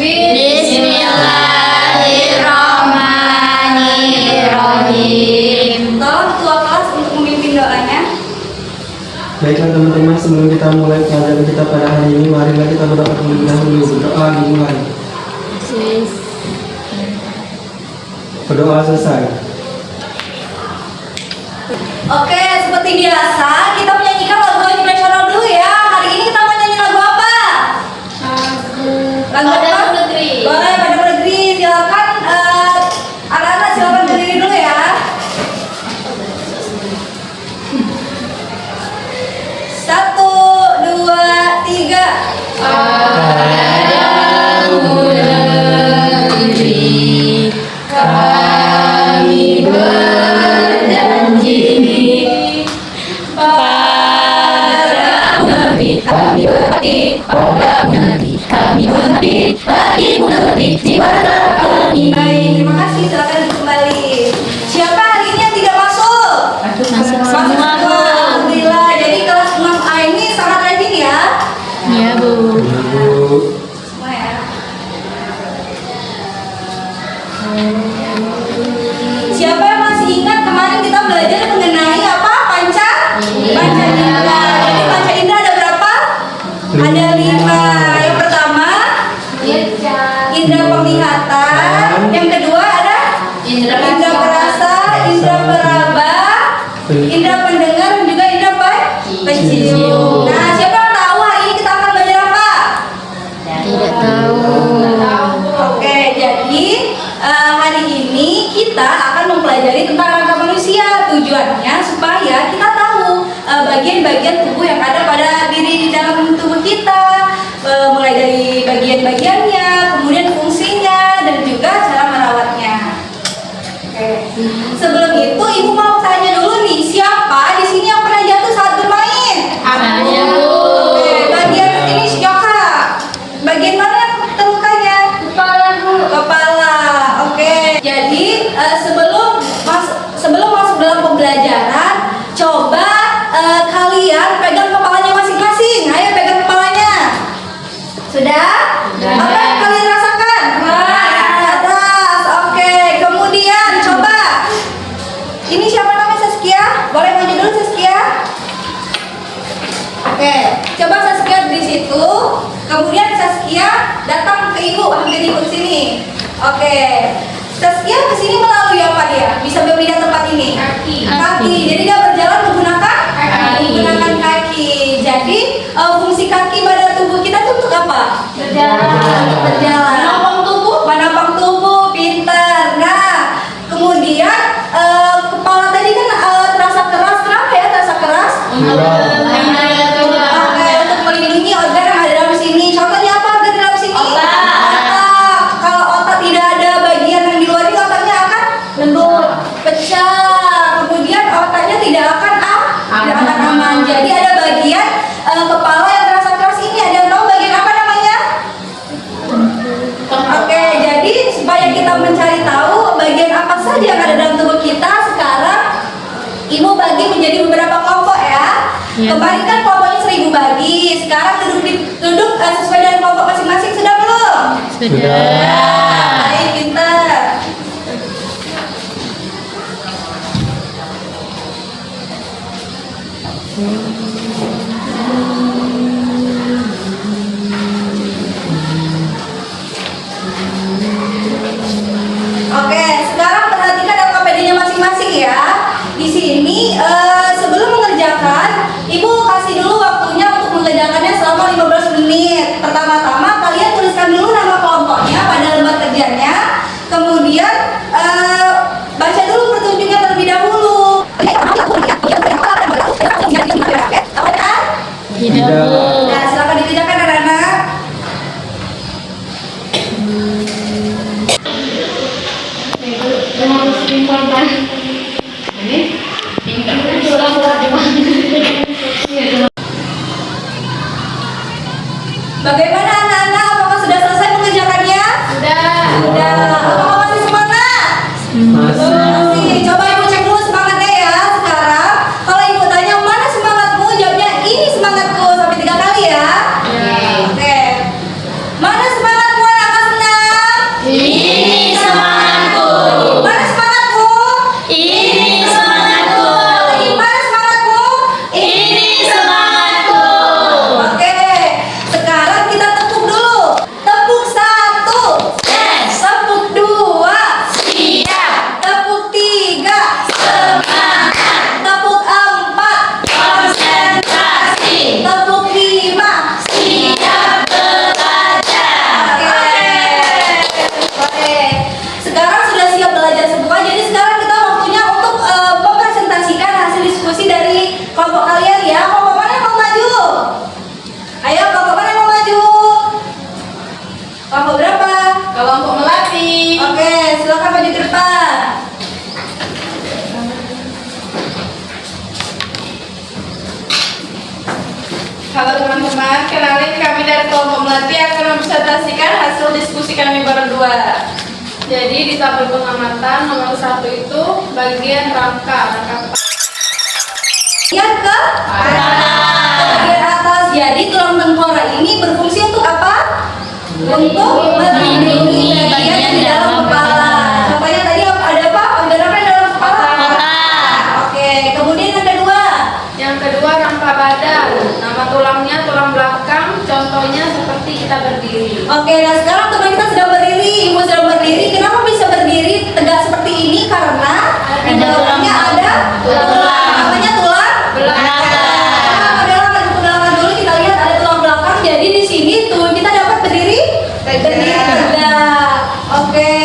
Bismillahirrahmanirrahim. Tolong ketua kelas untuk memimpin doanya. Baiklah teman-teman, sebelum kita mulai pelajaran kita pada hari ini, marilah kita berdoa terlebih dahulu. Berdoa dimulai. Berdoa selesai. Oke, seperti biasa kita menyanyikan lagu nasional dulu ya. Hari ini kita mau nyanyi lagu apa? Lagu apa? Boleh, pada negeri. Silakan anak-anak silakan berdiri dulu ya. Satu, dua, tiga. Kami berjanji pada Nabi, kami berbakti pada Nabi, kami berbakti bagi Nabi di mana kami. Baik, terima kasih. Silakan kembali. Siapa hari ini yang tidak masuk? Masuk semua, Bu. Alhamdulillah. Jadi kelas 6A ini sangat rajin ya. Ya, Bu. Semua ya. Siapa yang masih ingat kemarin kita belajar mengenai apa? Panca indera. Jadi panca indera ada berapa? Ada 5. Yang pertama indera penglihatan. Yang kedua ada indera perasa, indera peraba, indera pendengar, dan juga indera pencium. Nah, siapa yang tahu hari ini kita akan belajar apa? Tidak tahu. Oke, jadi hari ini kita akan mempelajari tentang rangka manusia. Tujuannya supaya kita tahu bagian-bagian tubuh yang ada pada diri dalam tubuh kita, mulai dari bagian-bagiannya, kemudian fungsinya, dan juga cara merawatnya. Oke. Sebelum itu, ibu mau tanya dulu nih, siapa di sini yang pernah jatuh saat bermain? Saya, Bu. Oke, bagian ini Yoka. Bagian mana yang terlukanya? Kepala, Bu. Kepala. Oke. Jadi sebelum masuk dalam pembelajaran, coba kalian pegang kepalanya masing-masing. Ayo pegang kepalanya. Sudah? Apa yang kalian rasakan? Atas. Oke. Kemudian coba. Ini siapa namanya? Saskia? Boleh maju dulu Saskia? Oke, coba Saskia di situ. Kemudian Saskia datang ke ibu, hampir ibu ke sini. Oke, Saskia ke sini melalui apa dia? Bisa berpindah tempat ini? Kaki. Jadi dia berjalan menggunakan kaki. Jadi fungsi kaki pada tubuh kita itu untuk apa? Berjalan. Menopang tubuh, pintar. Nah, kemudian kepala tadi kan terasa keras. Kenapa ya terasa keras? Oke, untuk melindungi organ yang ada dalam sini. Contohnya apa organ dalam sini? Otak. Kalau otak tidak ada bagian yang di luar ini, otaknya akan pecah. Kemudian otaknya tidak akan aman. Jadi ada bagian kepala yang terasa keras ini. Ada yang tahu bagian apa namanya? Oke, jadi supaya kita mencari tahu bagian apa saja yang ada dalam tubuh kita, sekarang ibu bagi menjadi beberapa kelompok ya. Kemarin kan kelompoknya 1000 bagi. Sekarang duduk sesuai dengan kelompok masing-masing. Sudah belum? Sudah. Baik, pintar. Oke, sekarang perhatikan LKPD-nya masing-masing ya. Di sini sebelum mengerjakan, ibu kasih dulu waktunya untuk mengerjakannya selama 15 menit. Pertama-tama kalian tuliskan dulu nama kelompoknya pada lembar kerjanya. Kemudian baca dulu petunjuknya terlebih dahulu. Tidak, Bu. Nah, silakan dikerjakan anak-anak. Bagaimana anak-anak? Apakah sudah selesai mengerjakannya? Sudah. Apakah masih semangat? Masih. Coba ibu cek dulu semangatnya ya. Sekarang kalau ibu tanya mana semangatmu, jawabnya ini semangatku sampai 3 kali ya. Oke. Mana semangatmu anak kelas 6? Halo teman-teman, kenalin kami dari kelompok melati akan mempresentasikan hasil diskusi kami berdua. Jadi di tabel pengamatan nomor 1 itu bagian rangka. Yang ke bagian atas. Jadi tulang tengkorak ini berfungsi untuk apa? Untuk melindungi bagian di dalam kepala. Contohnya tadi ada apa? Organ apa yang dalam kepala? Oke, kemudian yang kedua. Yang kedua rangka badan. Nama tulangnya tulang belakang. Contohnya seperti kita berdiri. Oke, nah sekarang teman kita sedang berdiri, ibu sedang berdiri. Kenapa bisa berdiri tegak seperti ini? Karena di dalamnya ada tulang. Namanya tulang belakang. Tulang dulu kita lihat ada tulang belakang. Jadi di sini tuh kita dapat berdiri tegak. Oke.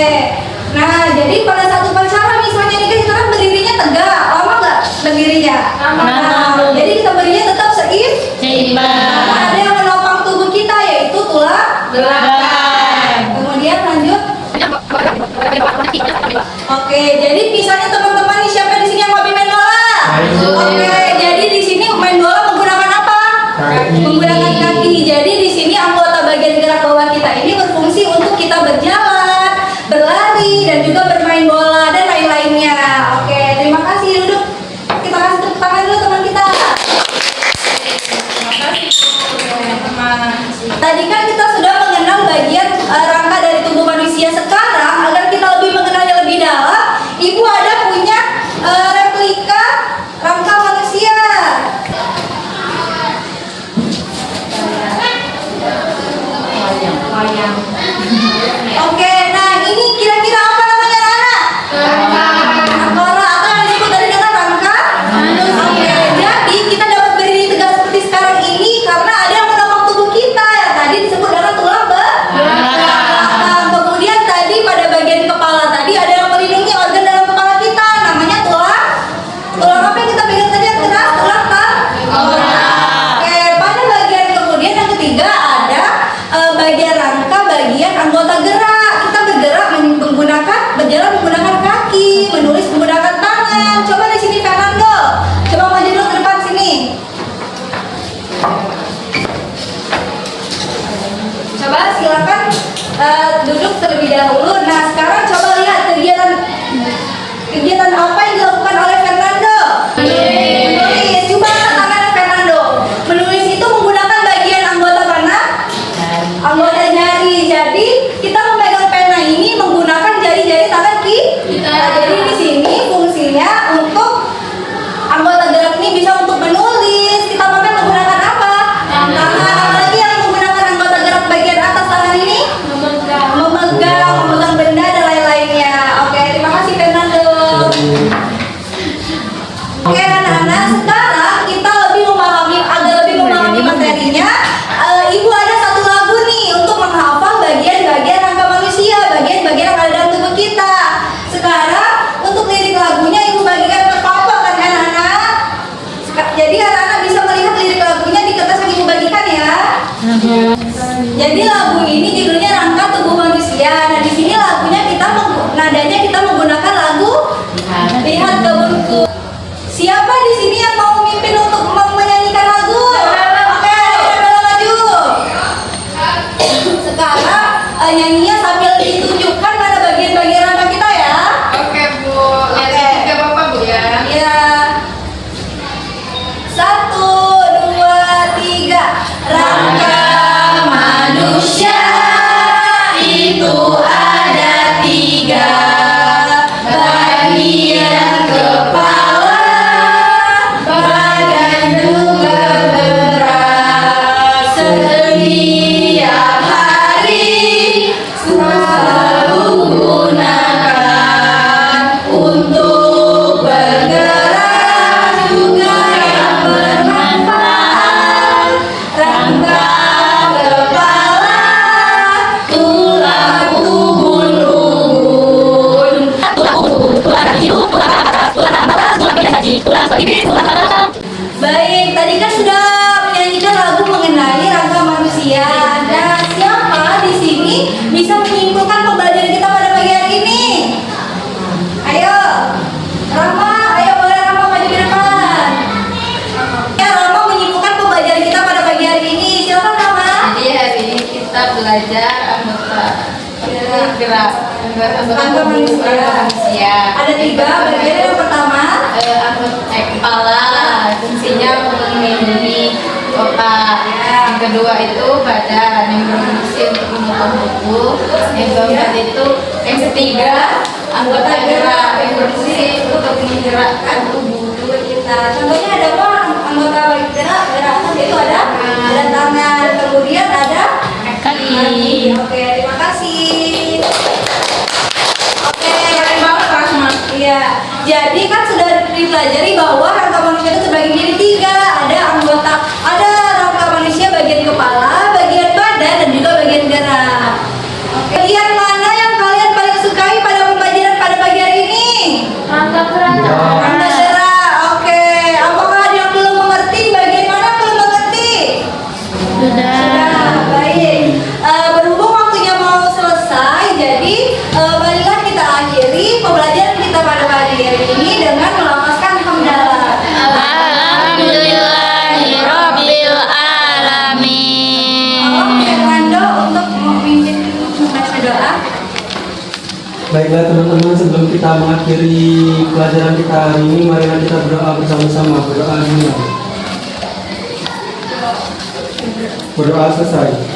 Nah, jadi pada satu upacara misalnya nih kita kan berdirinya tegak. Lama nggak berdirinya? Nah, jadi kita berdirinya tetap seimbang. Ada yang menopang tubuh kita yaitu tulang belakang. Kemudian lanjut. Oke, jadi misalnya teman-teman nih siapa di sini yang hobi main bola? Oke, jadi di sini main bola menggunakan apa? Menggunakan kaki. Jadi di sini anggota bagian gerak bawah kita ini berfungsi untuk kita berjalan, berlari, dan juga bermain bola dan lain-lainnya. Oke, terima kasih. Duduk. Kita kasih tepuk tangan dulu teman kita. Tadi kan kita sudah mengenal bagian rangka dari tubuh manusia. Sekarang agar kita lebih mengenalnya lebih dalam, ibu ada punya replika rangka manusia. Oke, nah ini kira-kira apa namanya anak? Tengkorak atau yang disebut tadi dengan rangka. Oke, jadi kita dapat berdiri tegak seperti sekarang ini karena ada yang menopang tubuh kita ya tadi disebut dengan tulang belakang. Kemudian tadi pada bagian kepala tadi ada yang melindungi organ dalam kepala kita, namanya tulang apa yang kita pegang tadi yang keras? Tulang tengkorak. Oke, pada bagian kemudian yang ketiga ada bagian rangka, bagian anggota gerak. Kita bergerak berjalan menggunakan kaki, menulis menggunakan tangan. Coba di sini Fernando, coba maju dulu ke depan sini. Coba silakan duduk terlebih dahulu. Nah sekarang coba lihat kegiatan apa yang dilakukan oleh Fernando. Menulis. Coba angkat tangannya Fernando. Menulis itu menggunakan bagian anggota mana? Anggota jari. Jadi kita memegang pena ini menggunakan jari-jari tangan kita. Jadi di sini fungsinya untuk anggota gerak ini bisa untuk menulis. Kita pakai menggunakan apa? Tangan. Apalagi yang menggunakan anggota gerak bagian atas tangan ini? Memegang benda dan lain-lainnya. Oke, terima kasih Fernando. Oke anak-anak, sekarang kita agak lebih memahami materinya. Ibu ada satu lagu nih untuk menghafal bagian-bagian rangka manusia, bagian-bagian yang ada dalam tubuh kita. Sekarang untuk lirik lagunya ibu bagikan ke kelompok kan anak-anak. Jadi anak-anak bisa melihat lirik lagunya di kertas yang ibu bagikan ya. Jadi lagu ini judulnya Rangka Tubuh Manusia. Nah di sini lagunya nadanya kita menggunakan lagu Lihat ke Buku. Siapa di sini yang mau memimpin untuk menyanyikan lagu? Oke, Bella maju. Sekarang nyanyinya sambil ditunjukkan mana bagian-bagian rangka kita ya. Oke Bu, lihat tiga Bapak Bu ya. Iya. 1, 2, 3. Rangka manusia itu ada 3. Bagian kepala, badan juga gerak. Setiap hari selalu gunakan untuk bergerak juga yang bermanfaat. Rangka kepala, tulang ubun-ubun. Baik, tadi kan sudah menyanyikan lagu mengenai rangka manusia. Nah, siapa di sini bisa menyimpulkan pembelajaran kita pada pagi hari ini? Ayo, Rama, ayo boleh Rama maju ke depan. Ya, Rama menyimpulkan pembelajaran kita pada pagi hari gerak anggota tubuh manusia. Ada 3 bagian. Yang pertama, Anggota kepala, fungsinya untuk melindungi otak. Yang kedua itu badan yang berfungsi untuk memotong tubuh. Yang keempat itu, yang ketiga anggota gerak yang berfungsi untuk menggerakkan tubuh. kita contohnya ada apa? Anggota gerak atas itu ada tangan, kemudian ada Kaki. Oke, terima kasih. Oke, Keren banget Rasma. iya. Jadi kan sudah dipelajari bahwa rangka manusia itu terbagi menjadi 3. Ada rangka manusia bagian kepala, bagian badan, dan juga bagian gerak. Oke. Bagian mana yang kalian paling sukai pada pembelajaran pada pagi hari ini? Rangka gerak. Rangka gerak. Oke. Apakah ada yang belum mengerti? Bagian mana yang belum mengerti? Sudah. Sudah, baik. Berhubung waktunya mau selesai, jadi marilah kita akhiri pembelajaran kita pada pagi hari ini dengan melafazkan hamdalah. Alhamdulillahirabbil alamin. Tolong Fernando untuk memimpin membaca doa. Baiklah teman-teman, sebelum kita mengakhiri pelajaran kita hari ini, marilah kita berdoa bersama-sama. Berdoa dulu. Berdoa selesai.